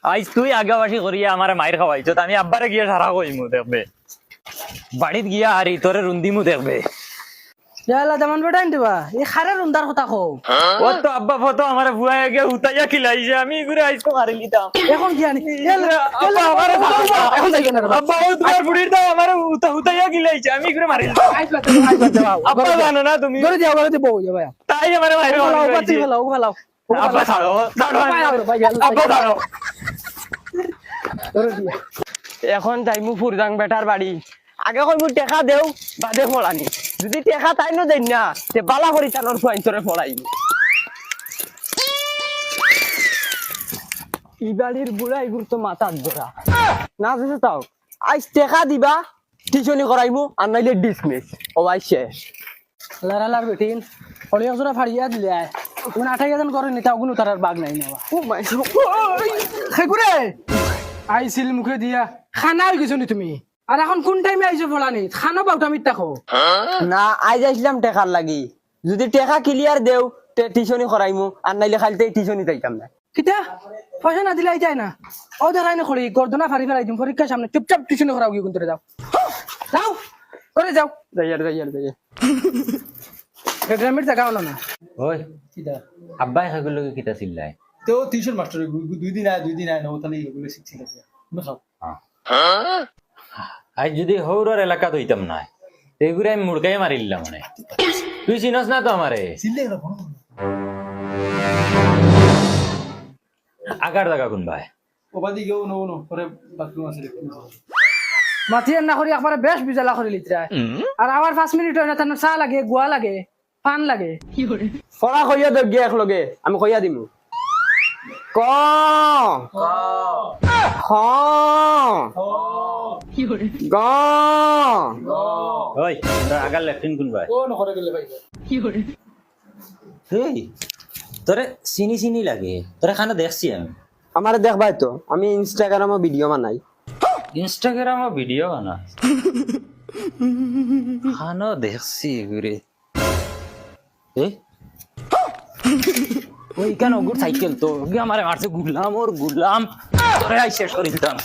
আইস তুই আগাবাসি করিয়া আমার মায়ের খাওয়াইছো আমি আব্বারে গিয়া সারা কইমু দেখবে বাড়িত গিয়া আরি তোরে রুন্দিমু দেখবে ইয়ালা যেমন বেটাইন দিবা এই খারে রুন্দার কথা কও ও তো আব্বা ফটো আমার ভুয়া গিয়া উতাইয়া খিলাইছে আমি ঘুরে আইস কো মারি লিতাম এখন কি আনি আব্বা আমার এখন যাই কেন আব্বা ও তোমার বুড়ির দাও আমার উতাইয়া খিলাইছে আমি ঘুরে মারি লিতাম আব্বা জানো না তুমি করে দিও বউ যাবা তাই আমার মায়ের বাতি ফেলাও ফেলাও আব্বা ছাড়ো আব্বা ছাড়ো করে দিয়া এখন যাইমু ফুরদাং বেটার বাড়ি আগে কইমু টেকা দেও বাদে ফলানি যদি টেকা তাই ন দেন না তে বালা করি চানোর ফুয়াইতরে ফলাইব ইবাড়ির বুড়া এগুর তো মাথার ধরা না আছে তাও আইস টেকা দিবা টিউশনি করাইমু আর নাইলে ডিসমিস ও আই শেষ লারালার বেটিন হলিয়া জোড়া ফাড়িয়া দিলে কোন 28 জন করে নিতা গুণ তারার বাগ নাই নেওয়া ও মাই খেকুরে আইছিল মুখে দিয়া খানা হই গেছো নি তুমি আর এখন কোন টাইমে আইছো ফলানি খানা বাউটা মিথ্যা খাও না আই যাইছিলাম টেকার লাগি যদি টেকা ক্লিয়ার দেও তে টিউশনি করাইমু আর নাইলে খালিতে টিউশনি যাইতাম না কিতা পয়সা না দিলে আইতাই না ও দেখাই না খড়ি গর্দনা ফাড়ি ফেলাই দিম পরীক্ষার সামনে চুপচাপ টিউশন করাও গিয়ে কোন যাও যাও করে যাও যাইয়ার গ্রামের জায়গা হলো না ওই আব্বাই খাইগুলো কিতা চিল্লাই তো টিউশন মাস্টার দুই দিন আয় না ও তাহলে এগুলো শিখছিল তুমি খাও আজ যদি হৌরর এলাকা হইতাম না এগুলো আমি মুড়কাই মারিলাম মানে তুই চিনস না তো আমারে চিল্লে গেল আগার জায়গা কোন ভাই ওবাদি গেও নো পরে বাথরুম আছে মাথি না করি একবারে বেশ বিজালা করে লিতরা আর আমার 5 মিনিট হয় না তার চা লাগে গুয়া লাগে পান লাগে ফলা কইয়া দেব গিয়া একলগে আমি কইয়া দিমু ক খ গ ওই তোর আগার লেফটিন কোন ভাই ও নকরে গেলে ভাই হেই তোরে চিনি চিনি লাগে তোরে খানা দেখছি আমি আমারে দেখবাই তো আমি ইনস্টাগ্রামে ভিডিও বানাই ইনস্টাগ্রামে ভিডিও বানা খানা দেখছি ঘুরে ওই কেন গুড সাইকেল তো আমারে মারছে গুলাম ওর গুলাম তোরে আই শেষ করে দিতাম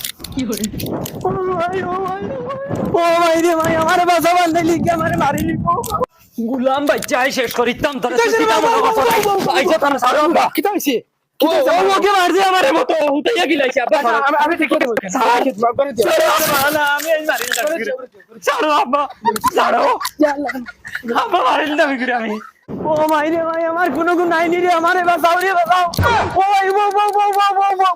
ও ভাই রে ভাই আমারে বাসা বান্ধে লিখে আমারে মারি লিখো গুলাম বাচ্চা আই শেষ করে দিতাম তোরে দিতাম আইছে তোর সারা কিতা হইছে ও ওকে মারছে আমারে মতো উঠাইয়া গিলাইছে আব্বা আমি দেখে দেব করে দিও না আমি এই মারিলাম ছাড়ো আব্বা ছাড়ো আব্বা মারিলাম ঘুরে আমি ও ভাই রে ভাই আমার কোনো গুণ নাই রে আমারে বাঁচাও রে বাঁচাও ও ভাই ও